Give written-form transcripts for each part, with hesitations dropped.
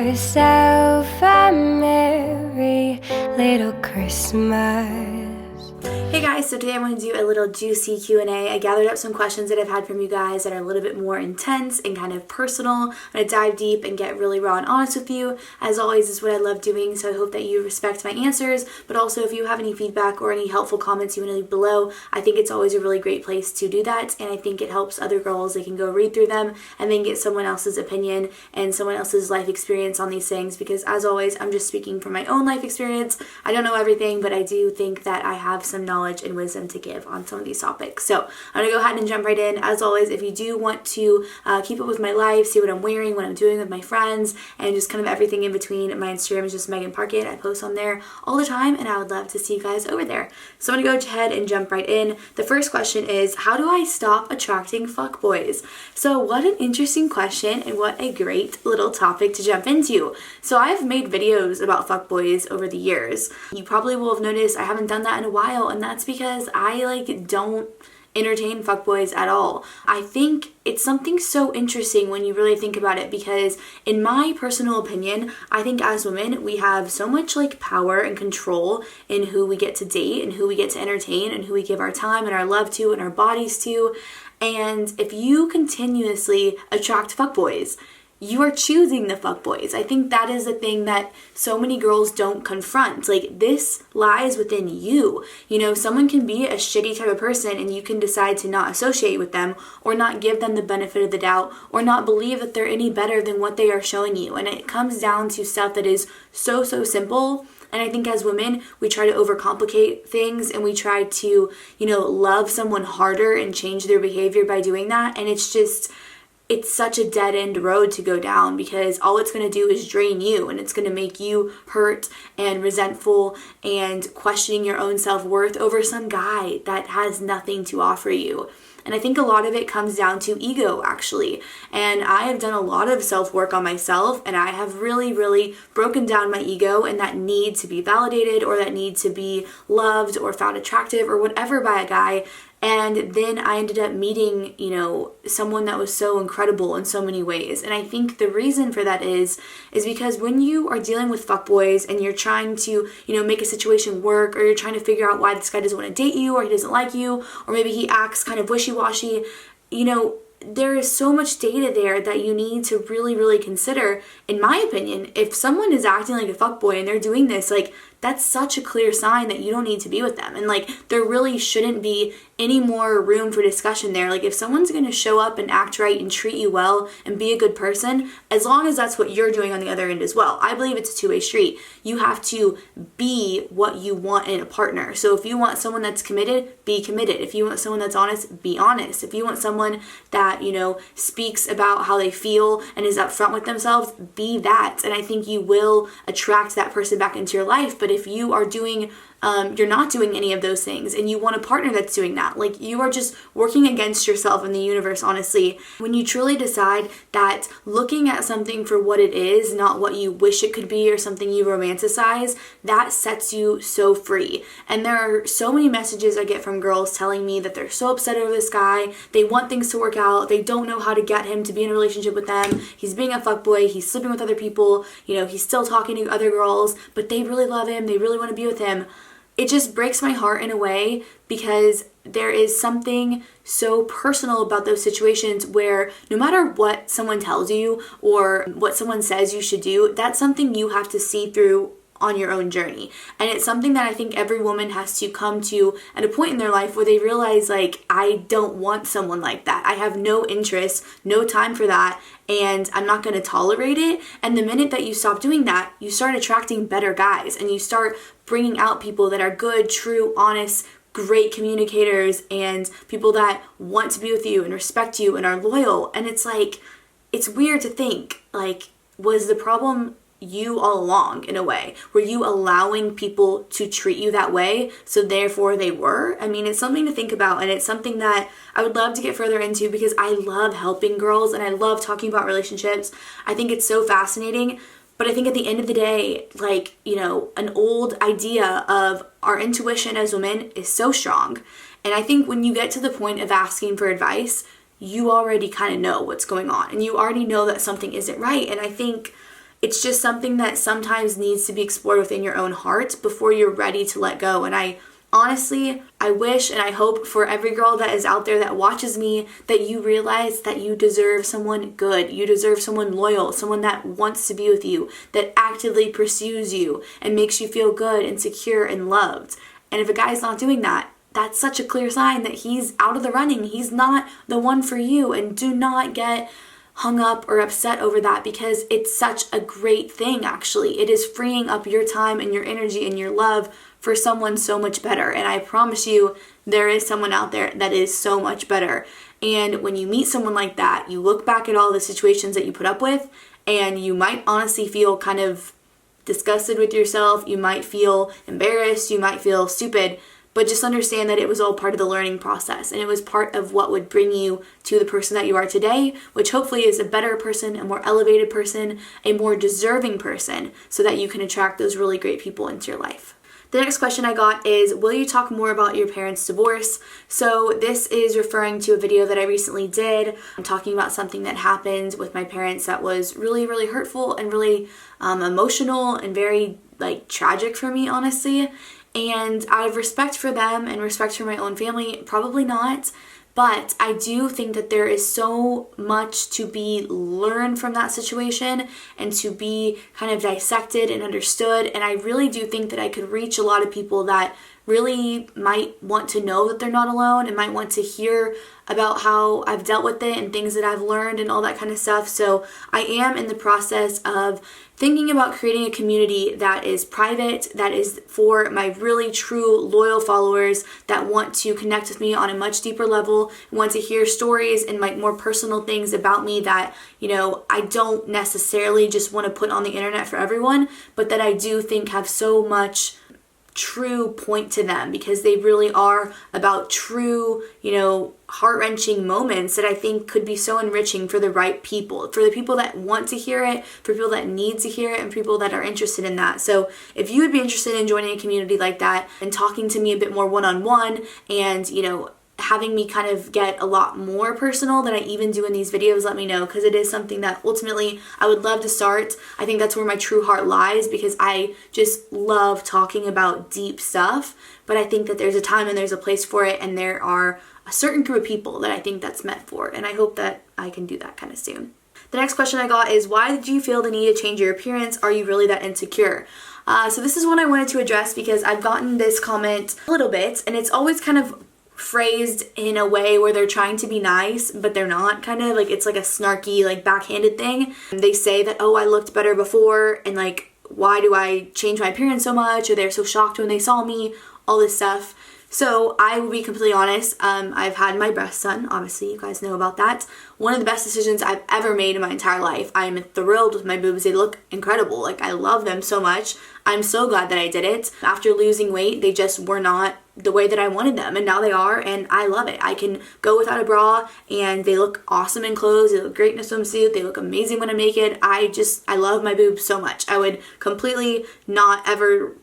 yourself a merry little Christmas. Hey guys, so today I want to do a little juicy Q&A. I gathered up some questions that I've had from you guys that are a little bit more intense and kind of personal. I'm going to dive deep and get really raw and honest with you. As always, is what I love doing, so I hope that you respect my answers. But also, if you have any feedback or any helpful comments you want to leave below, I think it's always a really great place to do that. And I think it helps other girls. They can go read through them and then get someone else's opinion and someone else's life experience on these things. Because as always, I'm just speaking from my own life experience. I don't know everything, but I do think that I have some knowledge and wisdom to give on some of these topics. So I'm gonna go ahead and jump right in. As always, if you do want to keep up with my life, see what I'm wearing, what I'm doing with my friends, and just kind of everything in between, my Instagram is just Megan Parkett. I post on there all the time, and I would love to see you guys over there. So I'm gonna go ahead and jump right in. The first question is, how do I stop attracting fuckboys? So what an interesting question, and what a great little topic to jump into. So I've made videos about fuckboys over the years. You probably will have noticed I haven't done that in a while, and that's because I don't entertain fuckboys at all. I think it's something so interesting when you really think about it, because in my personal opinion, I think as women, we have so much power and control in who we get to date and who we get to entertain and who we give our time and our love to and our bodies to. And if you continuously attract fuckboys, you are choosing the fuckboys. I think that is the thing that so many girls don't confront. This lies within you. You know, someone can be a shitty type of person and you can decide to not associate with them or not give them the benefit of the doubt or not believe that they're any better than what they are showing you. And it comes down to stuff that is so simple. And I think as women, we try to overcomplicate things and we try to, love someone harder and change their behavior by doing that. And it's such a dead-end road to go down, because all it's going to do is drain you, and it's going to make you hurt and resentful and questioning your own self-worth over some guy that has nothing to offer you. And I think a lot of it comes down to ego, actually. And I have done a lot of self-work on myself, and I have really broken down my ego and that need to be validated or that need to be loved or found attractive or whatever by a guy. And then I ended up meeting, someone that was so incredible in so many ways. And I think the reason for that is because when you are dealing with fuckboys and you're trying to, make a situation work, or you're trying to figure out why this guy doesn't want to date you, or he doesn't like you, or maybe he acts kind of wishy-washy, there is so much data there that you need to really consider. In my opinion, if someone is acting like a fuckboy and they're doing this, that's such a clear sign that you don't need to be with them. And there really shouldn't be any more room for discussion there. If someone's going to show up and act right and treat you well and be a good person, as long as that's what you're doing on the other end as well. I believe it's a two-way street. You have to be what you want in a partner. So if you want someone that's committed, be committed. If you want someone that's honest, be honest. If you want someone that, speaks about how they feel and is upfront with themselves, be that. And I think you will attract that person back into your life. But if you are you're not doing any of those things and you want a partner that's doing that, you are just working against yourself in the universe, honestly. When you truly decide that looking at something for what it is, not what you wish it could be or something you romanticize, that sets you so free. And there are so many messages I get from girls telling me that they're so upset over this guy, they want things to work out, they don't know how to get him to be in a relationship with them, he's being a fuckboy, he's sleeping with other people, he's still talking to other girls, but they really love him, they really want to be with him. It just breaks my heart in a way, because there is something so personal about those situations where no matter what someone tells you or what someone says you should do, that's something you have to see through on your own journey. And it's something that I think every woman has to come to at a point in their life where they realize, I don't want someone like that. I have no interest, no time for that, and I'm not going to tolerate it. And the minute that you stop doing that, you start attracting better guys, and you start bringing out people that are good, true, honest, great communicators, and people that want to be with you and respect you and are loyal. And it's weird to think, was the problem you all along in a way? Were you allowing people to treat you that way, so therefore they were? I mean, it's something to think about, and it's something that I would love to get further into, because I love helping girls and I love talking about relationships. I think it's so fascinating. But I think at the end of the day, an old idea of our intuition as women is so strong. And I think when you get to the point of asking for advice, you already kind of know what's going on, and you already know that something isn't right. And I think It's just something that sometimes needs to be explored within your own heart before you're ready to let go. And I honestly, I wish and I hope for every girl that is out there that watches me that you realize that you deserve someone good. You deserve someone loyal, someone that wants to be with you, that actively pursues you and makes you feel good and secure and loved. And if a guy's not doing that, that's such a clear sign that he's out of the running. He's not the one for you. And do not get hung up or upset over that, because it's such a great thing, actually. It is freeing up your time and your energy and your love for someone so much better. And I promise you, there is someone out there that is so much better. And when you meet someone like that, you look back at all the situations that you put up with, and you might honestly feel kind of disgusted with yourself. You might feel embarrassed. You might feel stupid. But just understand that it was all part of the learning process, and it was part of what would bring you to the person that you are today, which hopefully is a better person, a more elevated person, a more deserving person, so that you can attract those really great people into your life. The next question I got is, will you talk more about your parents' divorce? So this is referring to a video that I recently did. I'm talking about something that happened with my parents that was really, really hurtful and really emotional and very tragic for me, honestly. And out of respect for them and respect for my own family, probably not. But I do think that there is so much to be learned from that situation and to be kind of dissected and understood. And I really do think that I could reach a lot of people that really might want to know that they're not alone and might want to hear about how I've dealt with it and things that I've learned and all that kind of stuff. So I am in the process of thinking about creating a community that is private, that is for my really true loyal followers that want to connect with me on a much deeper level, want to hear stories and more personal things about me that, I don't necessarily just want to put on the internet for everyone, but that I do think have so much true point to them, because they really are about true, heart-wrenching moments that I think could be so enriching for the right people, for the people that want to hear it, for people that need to hear it, and people that are interested in that. So if you would be interested in joining a community like that and talking to me a bit more one-on-one and, having me kind of get a lot more personal than I even do in these videos, let me know, because it is something that ultimately I would love to start. I think that's where my true heart lies, because I just love talking about deep stuff, but I think that there's a time and there's a place for it, and there are a certain group of people that I think that's meant for, and I hope that I can do that kind of soon. The next question I got is, why did you feel the need to change your appearance? Are you really that insecure? So this is one I wanted to address because I've gotten this comment a little bit, and it's always kind of phrased in a way where they're trying to be nice, but they're not, kind of it's like a snarky, backhanded thing. And they say that, oh, I looked better before, and why do I change my appearance so much? Or they're so shocked when they saw me, all this stuff. So I will be completely honest, I've had my breasts done, obviously, you guys know about that. One of the best decisions I've ever made in my entire life. I'm thrilled with my boobs. They look incredible. I love them so much. I'm so glad that I did it. After losing weight, they just were not the way that I wanted them, and now they are, and I love it. I can go without a bra, and they look awesome in clothes. They look great in a swimsuit. They look amazing when I'm naked. I love my boobs so much. I would completely not ever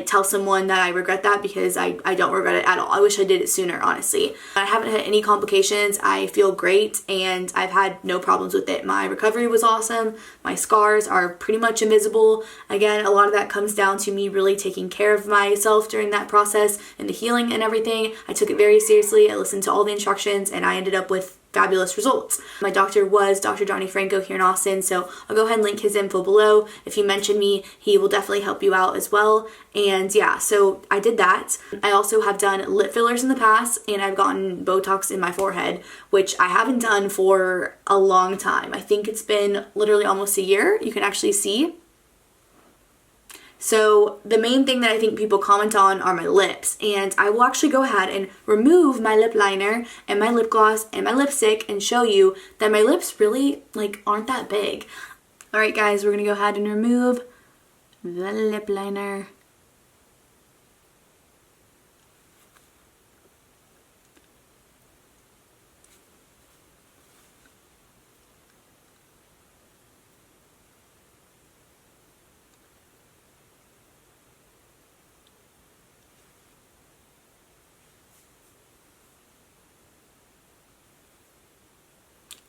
tell someone that I regret that, because I don't regret it at all. I wish I did it sooner, honestly. I haven't had any complications. I feel great, and I've had no problems with it. My recovery was awesome. My scars are pretty much invisible. Again, a lot of that comes down to me really taking care of myself during that process and the healing and everything. I took it very seriously. I listened to all the instructions, and I ended up with fabulous results. My doctor was Dr. Johnny Franco here in Austin, so I'll go ahead and link his info below. If you mention me, he will definitely help you out as well. And yeah, so I did that. I also have done lip fillers in the past, and I've gotten Botox in my forehead, which I haven't done for a long time. I think it's been literally almost a year. You can actually see. So the main thing that I think people comment on are my lips, and I will actually go ahead and remove my lip liner and my lip gloss and my lipstick and show you that my lips really aren't that big. Alright guys, we're gonna go ahead and remove the lip liner.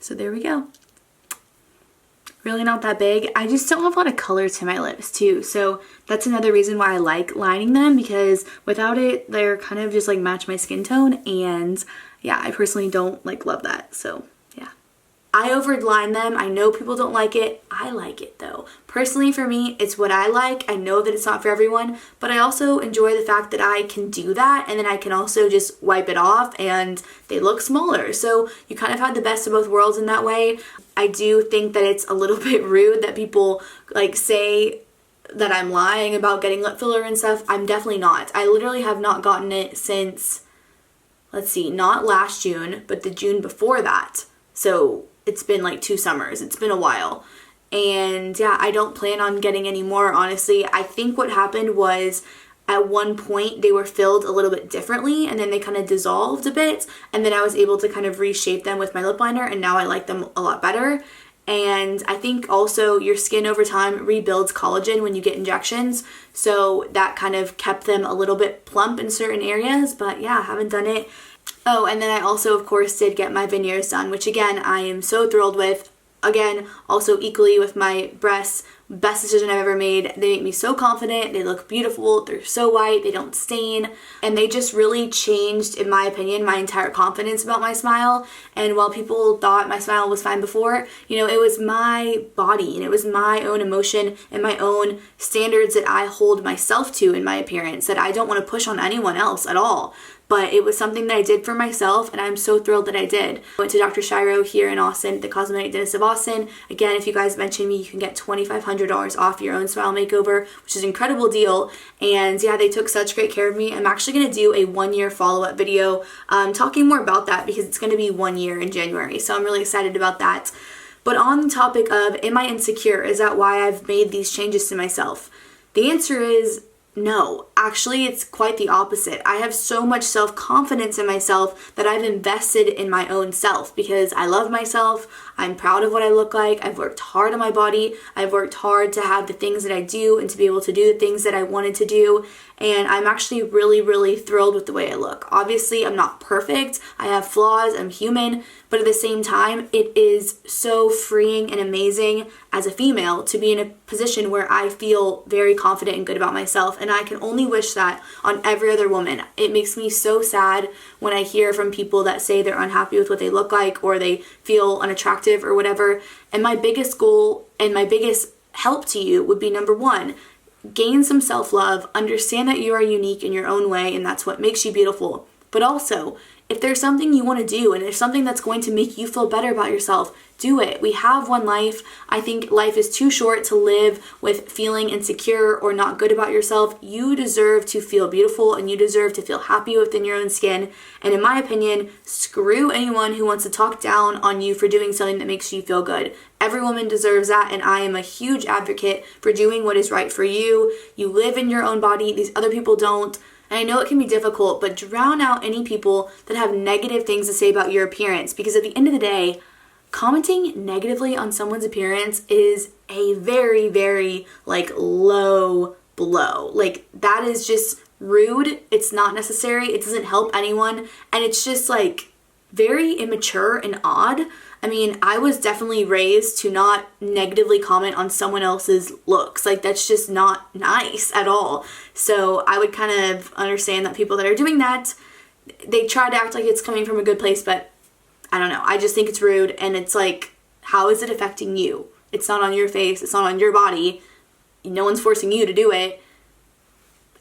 So there we go. really not that big. I just don't have a lot of color to my lips too. So that's another reason why I like lining them, because without it, they're kind of just like match my skin tone. And yeah, I personally don't like love that. So yeah. I overline them. I know people don't like it. I like it though. Personally for me, it's what I like. I know that it's not for everyone, but I also enjoy the fact that I can do that, and then I can also just wipe it off and they look smaller. So you kind of have the best of both worlds in that way. I do think that it's a little bit rude that people like say that I'm lying about getting lip filler and stuff. I'm definitely not. I literally have not gotten it since, let's see, not last June, but the June before that. So it's been like 2 summers. It's been a while. And yeah, I don't plan on getting any more, honestly. I think what happened was at one point they were filled a little bit differently, and then they kind of dissolved a bit, and then I was able to kind of reshape them with my lip liner, and now I like them a lot better. And I think also your skin over time rebuilds collagen when you get injections, so that kind of kept them a little bit plump in certain areas. But yeah, I haven't done it. Oh, and then I also, of course, did get my veneers done, which again, I am so thrilled with. Again, also equally with my breasts, best decision I've ever made. They make me so confident. They look beautiful. They're so white. They don't stain. And they just really changed, in my opinion, my entire confidence about my smile. And while people thought my smile was fine before, you know, it was my body and it was my own emotion and my own standards that I hold myself to in my appearance that I don't want to push on anyone else at all. But it was something that I did for myself, and I'm so thrilled that I did. I went to Dr. Shiro here in Austin, the cosmetic dentist of Austin. Again, if you guys mention me, you can get $2,500 off your own smile makeover, which is an incredible deal. And yeah, they took such great care of me. I'm actually going to do a 1-year follow-up video talking more about that, because it's going to be 1 year in January. So I'm really excited about that. But on the topic of, am I insecure? Is that why I've made these changes to myself? The answer is no. Actually, it's quite the opposite. I have so much self-confidence in myself that I've invested in my own self because I love myself. I'm proud of what I look like. I've worked hard on my body. I've worked hard to have the things that I do and to be able to do the things that I wanted to do. And I'm actually really, really thrilled with the way I look. Obviously, I'm not perfect. I have flaws. I'm human. But at the same time, it is so freeing and amazing as a female to be in a position where I feel very confident and good about myself. And I can only wish that on every other woman. It makes me so sad when I hear from people that say they're unhappy with what they look like or they feel unattractive or whatever. And my biggest goal and my biggest help to you would be, number one, gain some self-love, understand that you are unique in your own way and that's what makes you beautiful. But also, if there's something you want to do and there's something that's going to make you feel better about yourself, do it. We have one life. I think life is too short to live with feeling insecure or not good about yourself. You deserve to feel beautiful and you deserve to feel happy within your own skin. And in my opinion, screw anyone who wants to talk down on you for doing something that makes you feel good. Every woman deserves that, and I am a huge advocate for doing what is right for you. You live in your own body. These other people don't. And I know it can be difficult, but drown out any people that have negative things to say about your appearance, because at the end of the day, commenting negatively on someone's appearance is a very, very low blow. That is just rude. It's not necessary. It doesn't help anyone. And it's just very immature and odd. I mean, I was definitely raised to not negatively comment on someone else's looks. That's just not nice at all. So I would kind of understand that people that are doing that, they try to act like it's coming from a good place, but I don't know. I just think it's rude, and it's how is it affecting you? It's not on your face. It's not on your body. No one's forcing you to do it.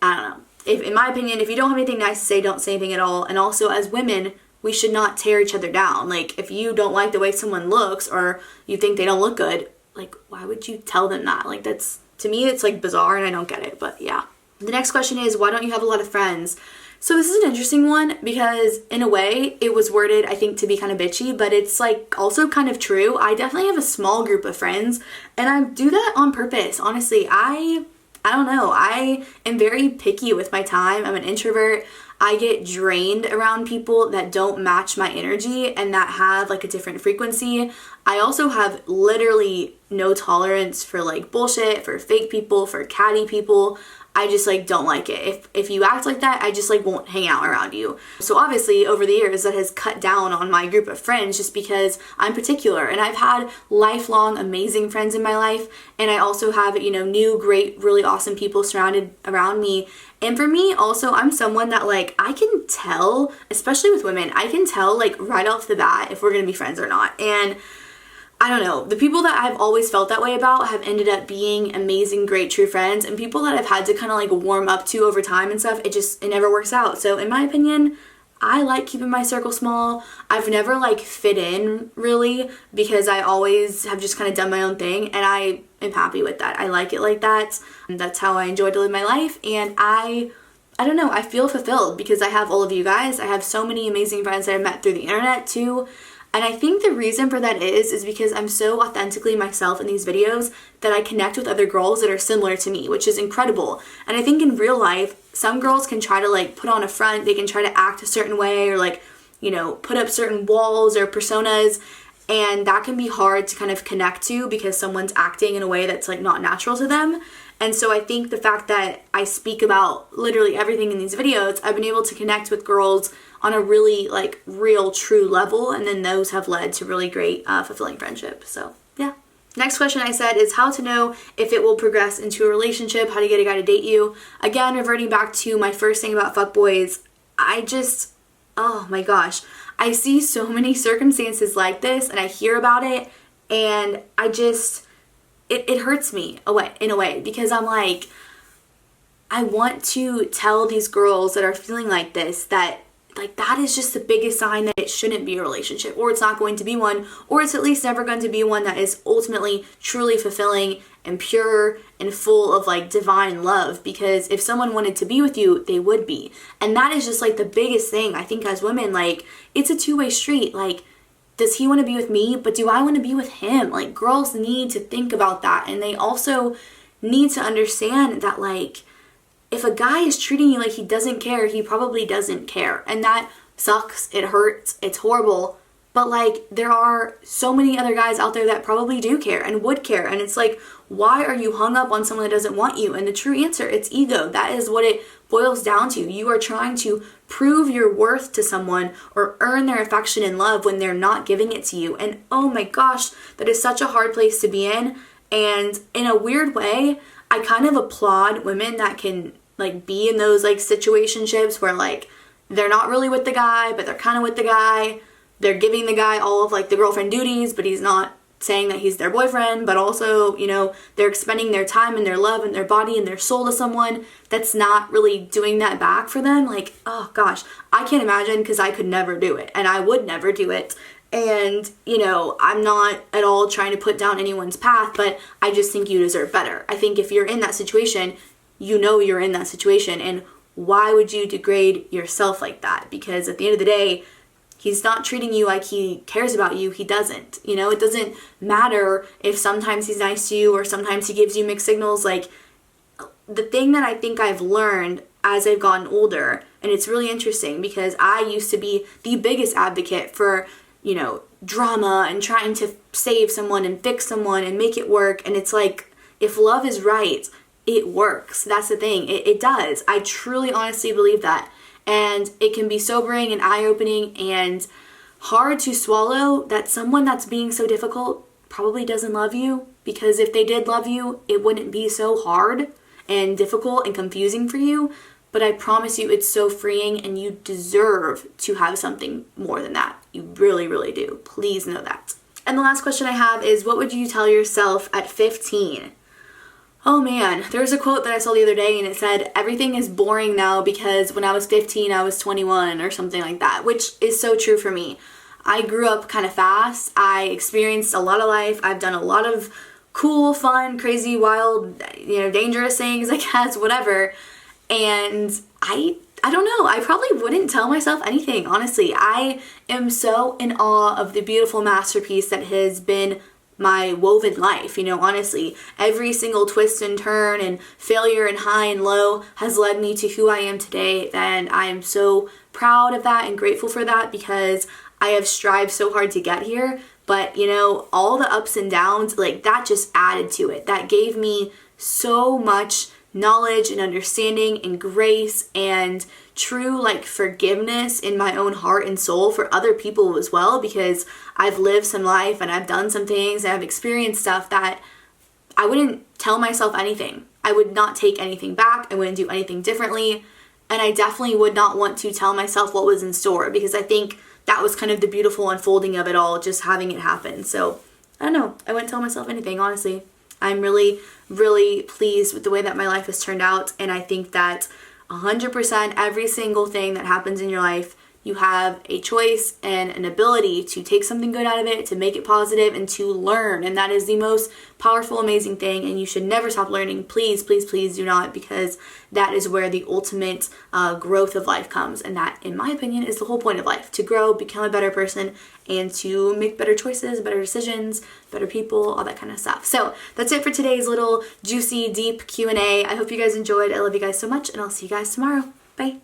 I don't know. In my opinion, if you don't have anything nice to say, don't say anything at all. And also, as women, we should not tear each other down. If you don't like the way someone looks or you think they don't look good, why would you tell them that? That's, to me, it's bizarre and I don't get it, but yeah. The next question is, why don't you have a lot of friends? So this is an interesting one because in a way it was worded, I think, to be kind of bitchy, but it's also kind of true. I definitely have a small group of friends and I do that on purpose. Honestly, I don't know. I am very picky with my time. I'm an introvert. I get drained around people that don't match my energy and that have a different frequency. I also have literally no tolerance for bullshit, for fake people, for catty people. I just like don't like it. If you act like that, I just like won't hang out around you. So obviously over the years that has cut down on my group of friends just because I'm particular, and I've had lifelong amazing friends in my life, and I also have, you know, new great really awesome people surrounded around me. And for me also, I'm someone that like I can tell, especially with women, I can tell like right off the bat if we're going to be friends or not. And I don't know, the people that I've always felt that way about have ended up being amazing, great, true friends, and people that I've had to kind of like warm up to over time and stuff, it never works out. So in my opinion, I like keeping my circle small. I've never like fit in really because I always have just kind of done my own thing, and I am happy with that. I like it like that. And that's how I enjoy to live my life, and I don't know, I feel fulfilled because I have all of you guys. I have so many amazing friends that I've met through the internet too. And I think the reason for that is because I'm so authentically myself in these videos that I connect with other girls that are similar to me, which is incredible. And I think in real life, some girls can try to like put on a front, they can try to act a certain way or like, you know, put up certain walls or personas, and that can be hard to kind of connect to because someone's acting in a way that's like not natural to them. And so I think the fact that I speak about literally everything in these videos, I've been able to connect with girls on a really like real true level, and then those have led to really great fulfilling friendships. So yeah. Next question I said is how to know if it will progress into a relationship, how to get a guy to date you. Again, reverting back to my first thing about fuckboys, oh my gosh, I see so many circumstances like this and I hear about it, and it hurts me in a way because I'm like, I want to tell these girls that are feeling like this that like that is just the biggest sign that it shouldn't be a relationship, or it's not going to be one, or it's at least never going to be one that is ultimately truly fulfilling and pure and full of like divine love. Because if someone wanted to be with you, they would be. And that is just like the biggest thing I think as women, like it's a two-way street. Like, does he want to be with me, but do I want to be with him? Like, girls need to think about that, and they also need to understand that like if a guy is treating you like he doesn't care, he probably doesn't care. And that sucks. It hurts. It's horrible. But like there are so many other guys out there that probably do care and would care. And it's like, why are you hung up on someone that doesn't want you? And the true answer, it's ego. That is what it boils down to. You are trying to prove your worth to someone or earn their affection and love when they're not giving it to you. And oh my gosh, that is such a hard place to be in. And in a weird way, I kind of applaud women that can like be in those like situationships where like they're not really with the guy, but they're kind of with the guy. They're giving the guy all of like the girlfriend duties, but he's not saying that he's their boyfriend, but also, you know, they're expending their time and their love and their body and their soul to someone that's not really doing that back for them. Like, oh gosh, I can't imagine because I could never do it, and I would never do it. And, you know, I'm not at all trying to put down anyone's path, but I just think you deserve better. I think if you're in that situation, you know you're in that situation, and why would you degrade yourself like that? Because at the end of the day, he's not treating you like he cares about you. He doesn't. You know, it doesn't matter if sometimes he's nice to you or sometimes he gives you mixed signals. Like, the thing that I think I've learned as I've gotten older, and it's really interesting because I used to be the biggest advocate for, you know, drama and trying to save someone and fix someone and make it work. And it's like, if love is right, it works. That's the thing. It does. I truly, honestly believe that. And it can be sobering and eye-opening and hard to swallow that someone that's being so difficult probably doesn't love you, because if they did love you, it wouldn't be so hard and difficult and confusing for you. But I promise you, it's so freeing, and you deserve to have something more than that. You really, really do. Please know that. And the last question I have is, what would you tell yourself at 15? Oh man, there was a quote that I saw the other day, and it said, everything is boring now because when I was 15, I was 21 or something like that, which is so true for me. I grew up kind of fast. I experienced a lot of life. I've done a lot of cool, fun, crazy, wild, you know, dangerous things, I guess, whatever. And I don't know, I probably wouldn't tell myself anything, honestly. I am so in awe of the beautiful masterpiece that has been my woven life, you know, honestly. Every single twist and turn and failure and high and low has led me to who I am today, and I am so proud of that and grateful for that because I have strived so hard to get here. But, you know, all the ups and downs, like, that just added to it. That gave me so much knowledge and understanding and grace and true like forgiveness in my own heart and soul for other people as well, because I've lived some life and I've done some things and I've experienced stuff that I wouldn't tell myself anything. I would not take anything back. I wouldn't do anything differently. And I definitely would not want to tell myself what was in store, because I think that was kind of the beautiful unfolding of it all, just having it happen. So I don't know. I wouldn't tell myself anything, honestly. I'm really, really pleased with the way that my life has turned out. And I think that 100% every single thing that happens in your life, you have a choice and an ability to take something good out of it, to make it positive, and to learn. And that is the most powerful, amazing thing. And you should never stop learning. Please, please, please do not, because that is where the ultimate growth of life comes. And that, in my opinion, is the whole point of life: to grow, become a better person, and to make better choices, better decisions, better people, all that kind of stuff. So that's it for today's little juicy, deep Q&A. I hope you guys enjoyed. I love you guys so much, and I'll see you guys tomorrow. Bye.